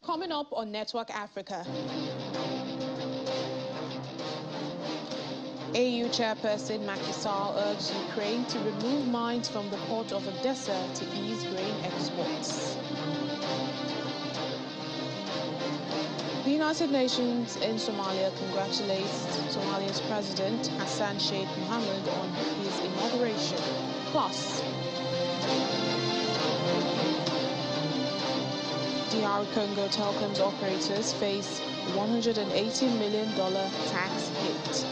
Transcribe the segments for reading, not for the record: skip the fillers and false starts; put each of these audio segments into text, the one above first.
Coming up on Network Africa. AU chairperson Macky Sall urged Ukraine to remove mines from the port of Odessa to ease grain exports. The United Nations in Somalia congratulates Somalia's President Hassan Sheikh Mohamud on his inauguration. Plus, DR Congo telecoms operators face $180 million tax hit.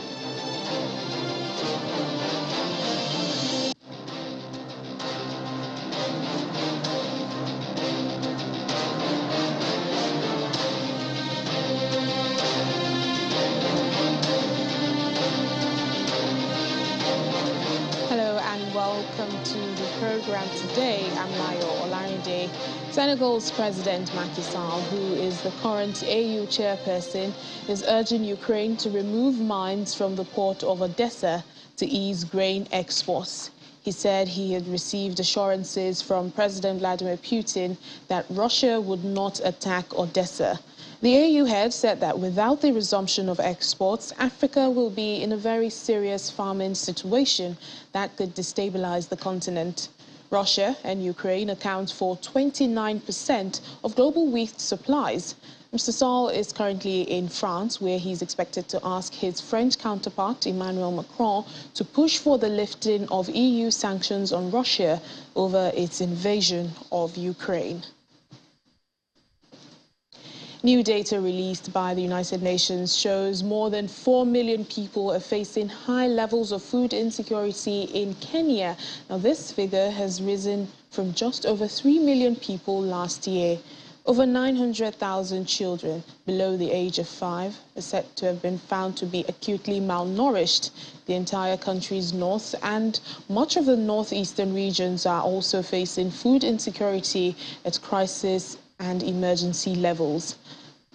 Welcome to the program today. I'm Layo Olarinde. Senegal's President Macky Sall, who is the current AU chairperson, is urging Ukraine to remove mines from the port of Odessa to ease grain exports. He said he had received assurances from President Vladimir Putin that Russia would not attack Odessa. The AU head said that without the resumption of exports, Africa will be in a very serious famine situation that could destabilize the continent. Russia and Ukraine account for 29% of global wheat supplies. Mr. Sall is currently in France, where he's expected to ask his French counterpart, Emmanuel Macron, to push for the lifting of EU sanctions on Russia over its invasion of Ukraine. New data released by the United Nations shows more than 4 million people are facing high levels of food insecurity in Kenya. Now, this figure has risen from just over 3 million people last year. Over 900,000 children below the age of 5 are said to have been found to be acutely malnourished. The entire country's north and much of the northeastern regions are also facing food insecurity at crisis and emergency levels.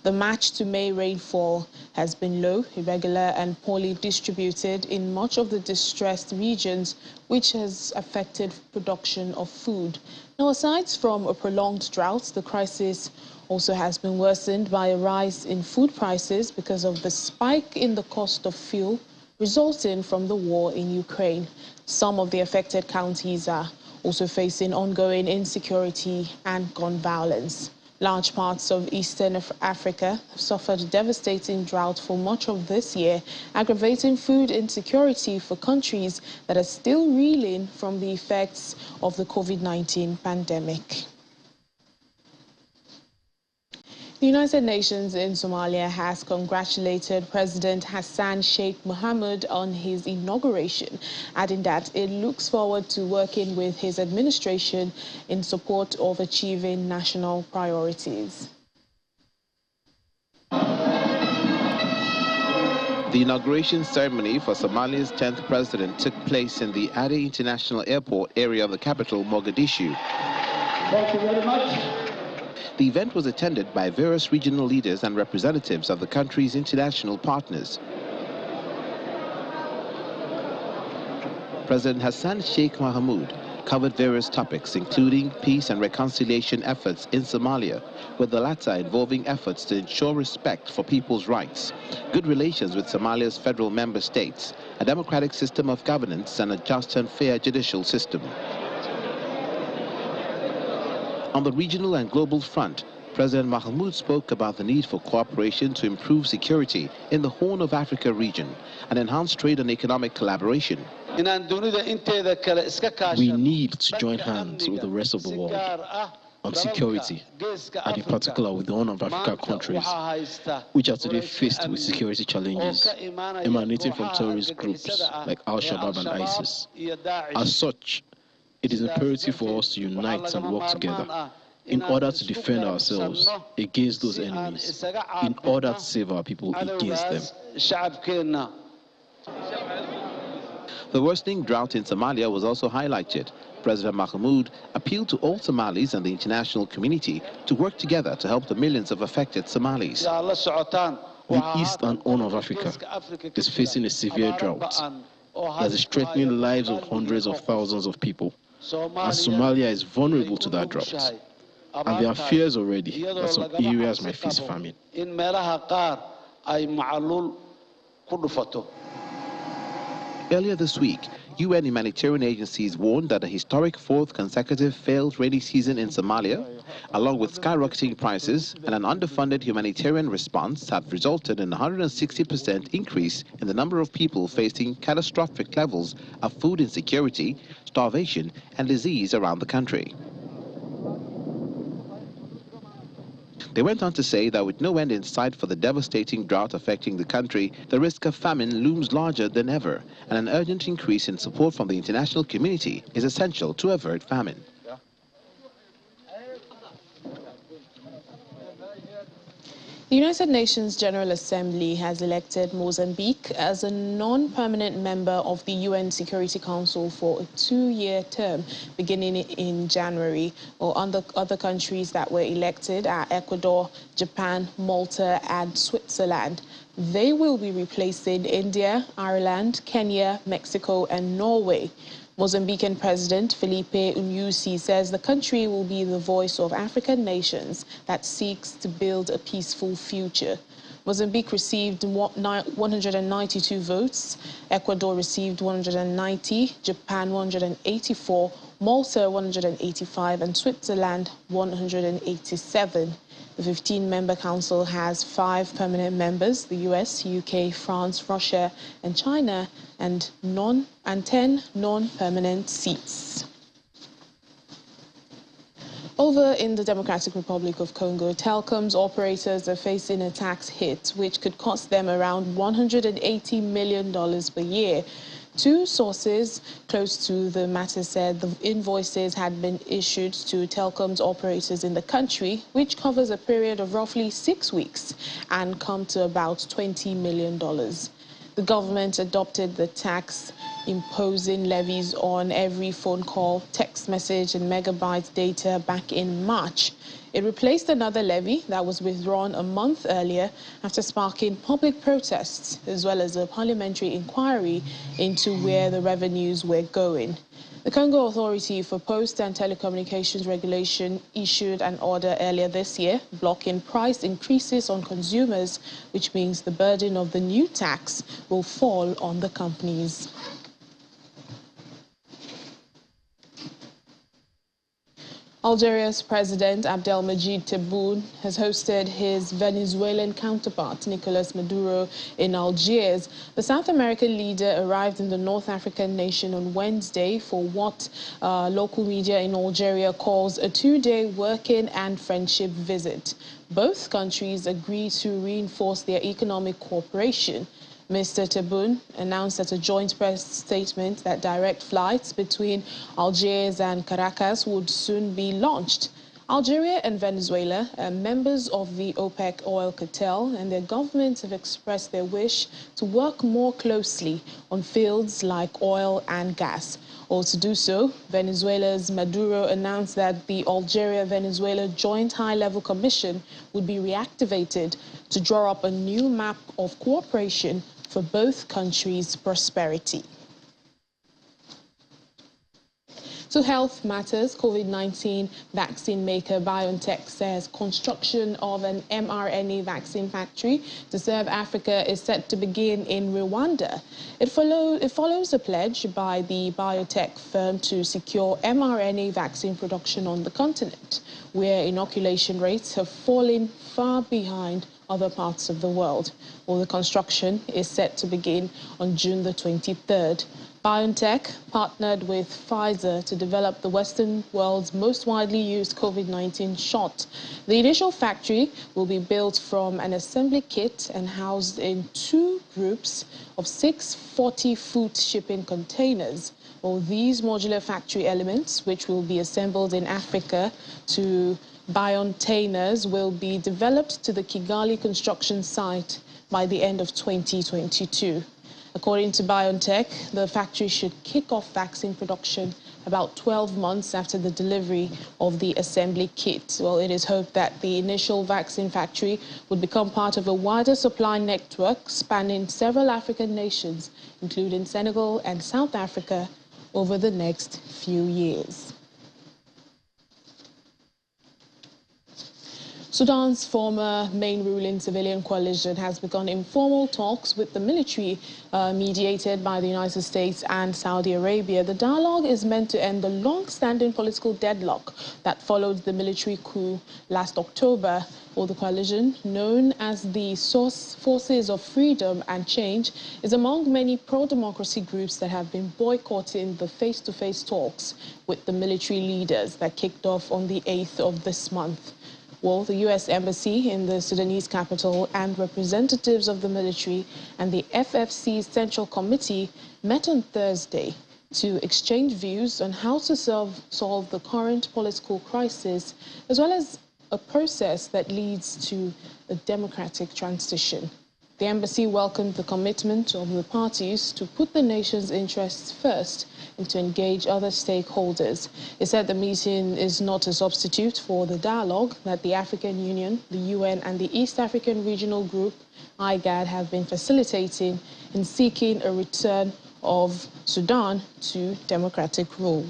The March to May rainfall has been low, irregular and poorly distributed in much of the distressed regions, which has affected production of food. Now, aside from a prolonged drought, the crisis also has been worsened by a rise in food prices because of the spike in the cost of fuel resulting from the war in Ukraine. Some of the affected counties are also facing ongoing insecurity and gun violence. Large parts of Eastern Africa have suffered a devastating drought for much of this year, aggravating food insecurity for countries that are still reeling from the effects of the COVID-19 pandemic. The United Nations in Somalia has congratulated President Hassan Sheikh Mohamud on his inauguration, adding that it looks forward to working with his administration in support of achieving national priorities. The inauguration ceremony for Somalia's 10th president took place in the Ade International Airport area of the capital, Mogadishu. Thank you very much. The event was attended by various regional leaders and representatives of the country's international partners. President Hassan Sheikh Mohamud covered various topics, including peace and reconciliation efforts in Somalia, with the latter involving efforts to ensure respect for people's rights, good relations with Somalia's federal member states, a democratic system of governance, and a just and fair judicial system. On the regional and global front, President Mohamud spoke about the need for cooperation to improve security in the Horn of Africa region and enhance trade and economic collaboration. We need to join hands with the rest of the world on security, and in particular with the Horn of Africa countries, which are today faced with security challenges emanating from terrorist groups like Al-Shabaab and ISIS. As such, it is imperative for us to unite and work together in order to defend ourselves against those enemies, in order to save our people against them. The worsening drought in Somalia was also highlighted. President Mohamud appealed to all Somalis and the international community to work together to help the millions of affected Somalis. The East and Horn of Africa is facing a severe drought that is threatening the lives of hundreds of thousands of people, and Somalia is vulnerable to that drought. And there are fears already that some areas might face famine. Earlier this week, UN humanitarian agencies warned that a historic fourth consecutive failed rainy season in Somalia, along with skyrocketing prices and an underfunded humanitarian response, have resulted in a 160% increase in the number of people facing catastrophic levels of food insecurity, starvation, and disease around the country. They went on to say that with no end in sight for the devastating drought affecting the country, the risk of famine looms larger than ever, and an urgent increase in support from the international community is essential to avert famine. The United Nations General Assembly has elected Mozambique as a non-permanent member of the UN Security Council for a 2-year term beginning in January. Well, other countries that were elected are Ecuador, Japan, Malta, and Switzerland. They will be replacing India, Ireland, Kenya, Mexico, and Norway. Mozambican President Felipe Nyusi says the country will be the voice of African nations that seeks to build a peaceful future. Mozambique received 192 votes, Ecuador received 190, Japan 184, Malta 185, and Switzerland 187. The 15-member council has 5 permanent members, the US, UK, France, Russia, and China, and 10 non-permanent seats. Over in the Democratic Republic of Congo, telecoms operators are facing a tax hit, which could cost them around $180 million per year. 2 sources close to the matter said the invoices had been issued to telecoms operators in the country, which covers a period of roughly 6 weeks and come to about $20 million. The government adopted the tax, imposing levies on every phone call, text message, and megabyte data back in March. It replaced another levy that was withdrawn a month earlier after sparking public protests, as well as a parliamentary inquiry into where the revenues were going. The Congo Authority for Post and Telecommunications Regulation issued an order earlier this year blocking price increases on consumers, which means the burden of the new tax will fall on the companies. Algeria's President Abdelmadjid Tebboune has hosted his Venezuelan counterpart, Nicolas Maduro, in Algiers. The South American leader arrived in the North African nation on Wednesday for what local media in Algeria calls a 2-day working and friendship visit. Both countries agreed to reinforce their economic cooperation. Mr. Tebboune announced at a joint press statement that direct flights between Algiers and Caracas would soon be launched. Algeria and Venezuela are members of the OPEC oil cartel, and their governments have expressed their wish to work more closely on fields like oil and gas. Or to do so, Venezuela's Maduro announced that the Algeria Venezuela Joint High-Level Commission would be reactivated to draw up a new map of cooperation for both countries' prosperity. To health matters, COVID-19 vaccine maker BioNTech says construction of an mRNA vaccine factory to serve Africa is set to begin in Rwanda. It follows a pledge by the biotech firm to secure mRNA vaccine production on the continent, where inoculation rates have fallen far behind other parts of the world. Well, the construction is set to begin on June the 23rd. BioNTech partnered with Pfizer to develop the Western world's most widely used COVID-19 shot. The initial factory will be built from an assembly kit and housed in 2 groups of 6 40-foot shipping containers. Well, these modular factory elements, which will be assembled in Africa to biocontainers, will be developed to the Kigali construction site by the end of 2022. According to BioNTech, the factory should kick off vaccine production about 12 months after the delivery of the assembly kit. Well, it is hoped that the initial vaccine factory would become part of a wider supply network spanning several African nations, including Senegal and South Africa, over the next few years. Sudan's former main ruling civilian coalition has begun informal talks with the military, mediated by the United States and Saudi Arabia. The dialogue is meant to end the long-standing political deadlock that followed the military coup last October. Or the coalition, known as the Forces of Freedom and Change, is among many pro-democracy groups that have been boycotting the face-to-face talks with the military leaders that kicked off on the 8th of this month. Well, the U.S. Embassy in the Sudanese capital and representatives of the military and the FFC's Central Committee met on Thursday to exchange views on how to solve the current political crisis, as well as a process that leads to a democratic transition. The embassy welcomed the commitment of the parties to put the nation's interests first and to engage other stakeholders. It said the meeting is not a substitute for the dialogue that the African Union, the UN and the East African Regional Group, IGAD, have been facilitating in seeking a return of Sudan to democratic rule.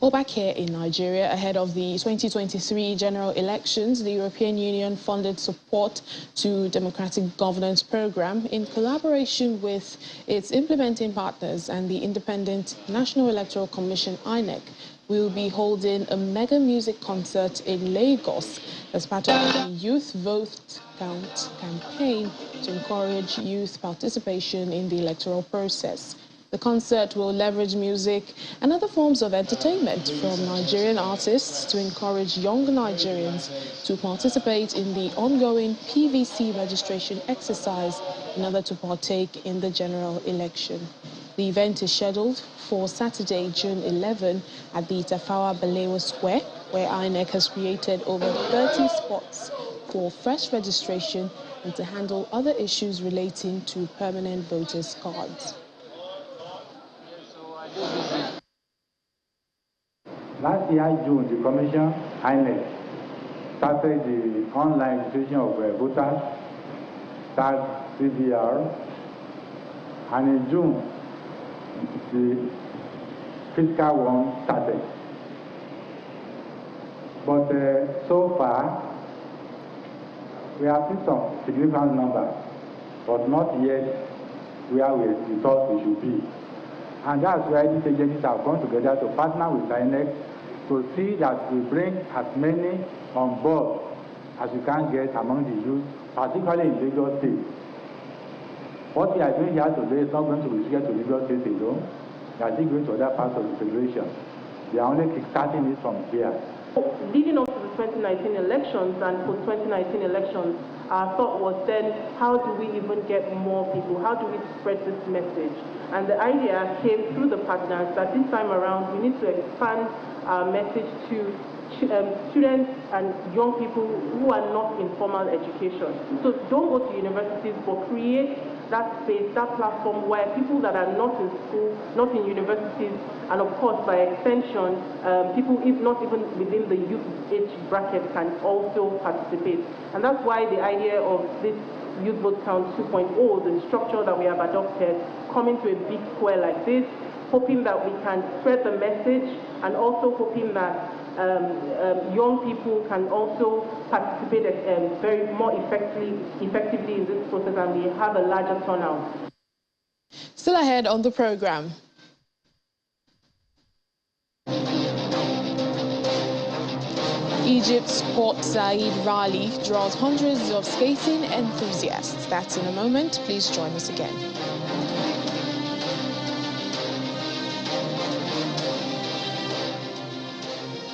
Well, back here in Nigeria, ahead of the 2023 general elections, the European Union funded support to democratic governance program in collaboration with its implementing partners and the Independent National Electoral Commission, INEC. Will be holding a mega music concert in Lagos as part of the Youth Vote Count campaign to encourage youth participation in the electoral process. The concert will leverage music and other forms of entertainment from Nigerian artists to encourage young Nigerians to participate in the ongoing PVC registration exercise in order to partake in the general election. The event is scheduled for Saturday, June 11 at the Tafawa Balewa Square, where INEC has created over 30 spots for fresh registration and to handle other issues relating to permanent voters' cards. Last year, June, the Commission, INEC, started the online registration of voters, tagged CVR, and in June, the fiscal one started. But so far, we have seen some significant numbers, but not yet where we thought we should be. And that's why these agencies have come together to partner with INEC to see that we bring as many on board as we can get among the youth, particularly in Lagos State. What we are doing here today is not going to be restricted to Lagos State alone. We are still going to other parts of the Federation. We are only kickstarting it from here. Leading up to the 2019 elections and post-2019 elections, our thought was then, how do we even get more people? How do we spread this message? And the idea came through the partners that this time around we need to expand our message to students and young people who are not in formal education. So don't go to universities, but create that space, that platform where people that are not in school, not in universities, and of course by extension, people if not even within the youth age bracket can also participate. And that's why the idea of this Youth Vote Count 2.0, the structure that we have adopted, coming to a big square like this, hoping that we can spread the message and also hoping that young people can also participate very more effectively in this process, and we have a larger turnout. Still ahead on the program. Egypt's Port Said rally draws hundreds of skating enthusiasts. That's in a moment. Please join us again.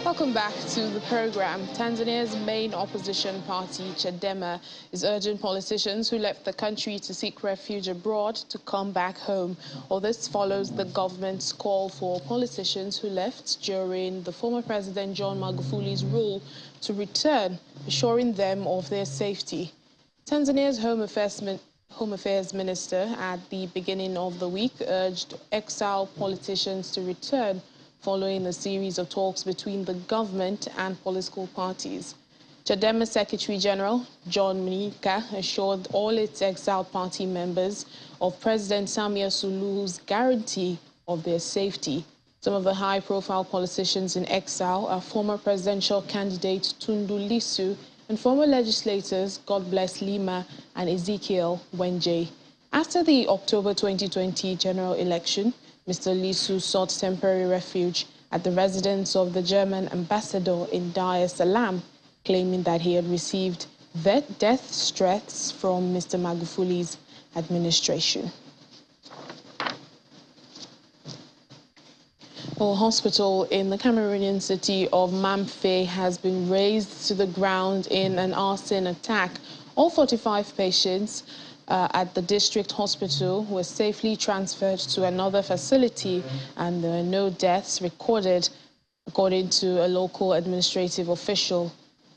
Welcome back to the program. Tanzania's main opposition party, Chadema, is urging politicians who left the country to seek refuge abroad to come back home. All this follows the government's call for politicians who left during the former President John Magufuli's rule to return, assuring them of their safety. Tanzania's Home Affairs Minister at the beginning of the week urged exiled politicians to return following a series of talks between the government and political parties. Chadema Secretary General John Mnyika assured all its exiled party members of President Samia Suluhu's guarantee of their safety. Some of the high-profile politicians in exile are former presidential candidate Tundu Lissu and former legislators God Bless Lima and Ezekiel Wenje. After the October 2020 general election, Mr. Lissu sought temporary refuge at the residence of the German ambassador in Dar es Salaam, claiming that he had received death threats from Mr. Magufuli's administration. A hospital in the Cameroonian city of Mamfe has been razed to the ground in an arson attack. All 45 patients at the district hospital were safely transferred to another facility, and there are no deaths recorded, according to a local administrative official.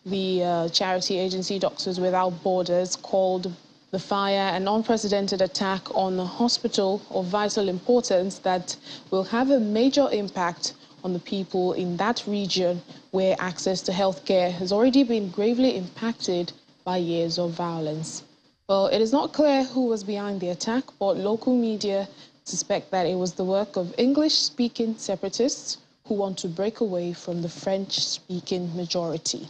The charity agency Doctors Without Borders called the fire an unprecedented attack on the hospital of vital importance that will have a major impact on the people in that region where access to healthcare has already been gravely impacted by years of violence. Well, it is not clear who was behind the attack, but local media suspect that it was the work of English-speaking separatists who want to break away from the French-speaking majority.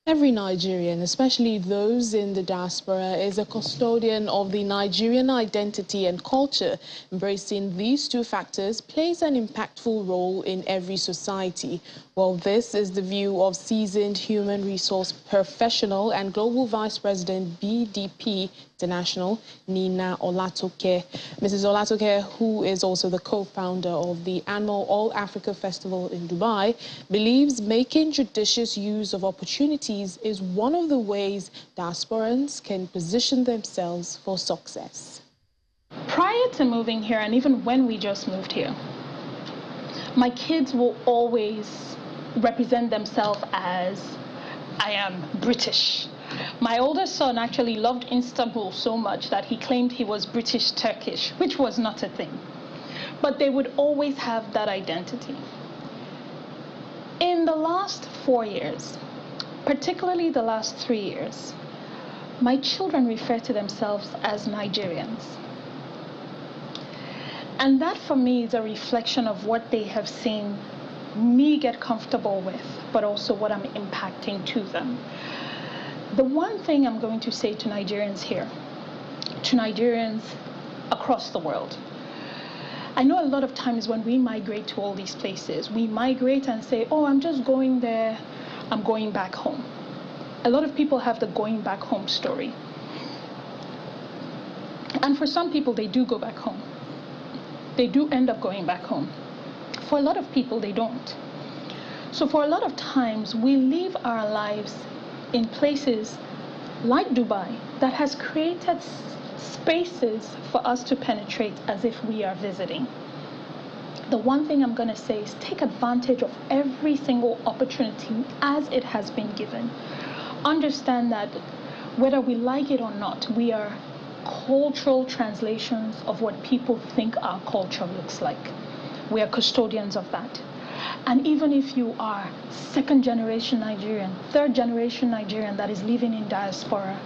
Every Nigerian, especially those in the diaspora, is a custodian of the Nigerian identity and culture. Embracing these two factors plays an impactful role in every society. Well, this is the view of seasoned human resource professional and Global Vice President BDP International, Nina Olatoke. Mrs. Olatoke, who is also the co-founder of the annual All Africa Festival in Dubai, believes making judicious use of opportunities is one of the ways diasporans can position themselves for success. Prior to moving here, and even when we just moved here, my kids will always represent themselves as, I am British. My oldest son actually loved Istanbul so much that he claimed he was British Turkish, which was not a thing. But they would always have that identity. In the last 4 years, particularly the last 3 years, my children refer to themselves as Nigerians. And that for me is a reflection of what they have seen me get comfortable with, but also what I'm impacting to them. The one thing I'm going to say to Nigerians here, to Nigerians across the world, I know a lot of times when we migrate to all these places, we migrate and say, oh, I'm just going there, I'm going back home. A lot of people have the going back home story. And for some people, they do go back home. They do end up going back home. For a lot of people, they don't. So for a lot of times, we live our lives in places like Dubai that has created spaces for us to penetrate as if we are visiting. The one thing I'm going to say is take advantage of every single opportunity as it has been given. Understand that whether we like it or not, we are cultural translations of what people think our culture looks like. We are custodians of that. And even if you are second-generation Nigerian, third-generation Nigerian that is living in diaspora,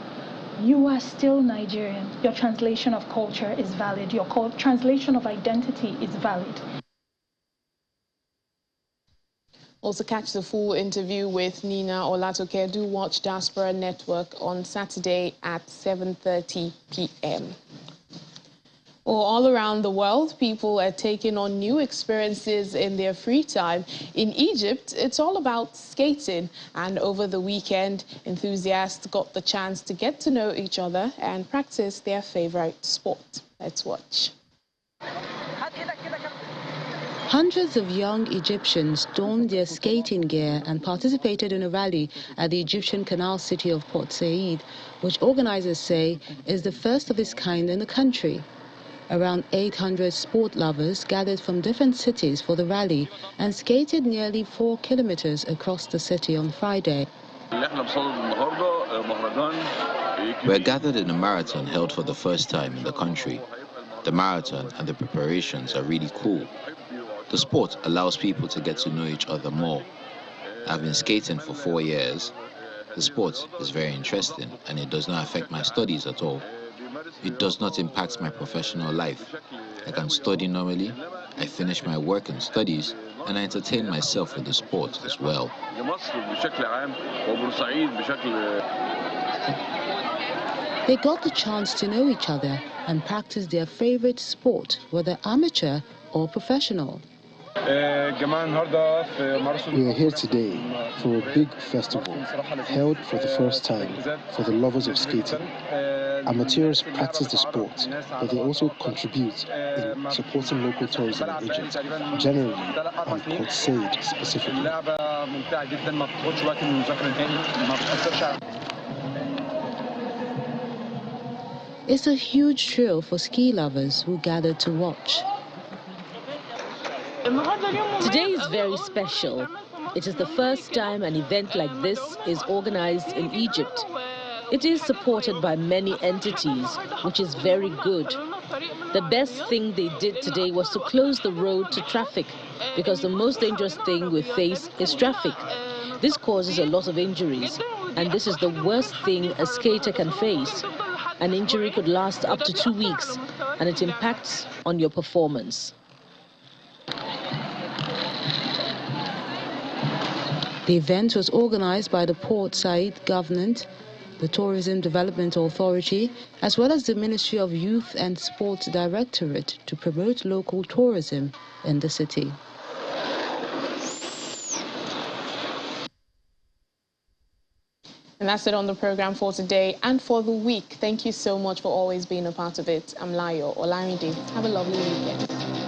you are still Nigerian. Your translation of culture is valid. Your translation of identity is valid. Also catch the full interview with Nina Olatoke. Do watch Diaspora Network on Saturday at 7:30 p.m. Well, all around the world, people are taking on new experiences in their free time. In Egypt, it's all about skating. And over the weekend, enthusiasts got the chance to get to know each other and practice their favorite sport. Let's watch. Hundreds of young Egyptians donned their skating gear and participated in a rally at the Egyptian canal city of Port Said, which organizers say is the first of its kind in the country. Around 800 sport lovers gathered from different cities for the rally and skated nearly 4 kilometers across the city on Friday. We're gathered in a marathon held for the first time in the country. The marathon and the preparations are really cool. The sport allows people to get to know each other more. I've been skating for 4 years. The sport is very interesting and it does not affect my studies at all. it does not impact my professional life. I can study normally, I finish my work and studies, and I entertain myself with the sport as well. They got the chance to know each other and practice their favorite sport, whether amateur or professional. We are here today for a big festival held for the first time for the lovers of skating. Amateurs practice the sport, but they also contribute in supporting local tourism in Egypt, generally, and Port Said specifically. It's a huge thrill for ski lovers who gather to watch. Today is very special. It is the first time an event like this is organized in Egypt. It is supported by many entities, which is very good. The best thing they did today was to close the road to traffic, because the most dangerous thing we face is traffic. This causes a lot of injuries, and this is the worst thing a skater can face. An injury could last up to 2 weeks, and it impacts on your performance. The event was organized by the Port Said government, the Tourism Development Authority, as well as the Ministry of Youth and Sports Directorate to promote local tourism in the city. And that's it on the program for today and for the week. Thank you so much for always being a part of it. I'm Layo Olamide. Have a lovely weekend.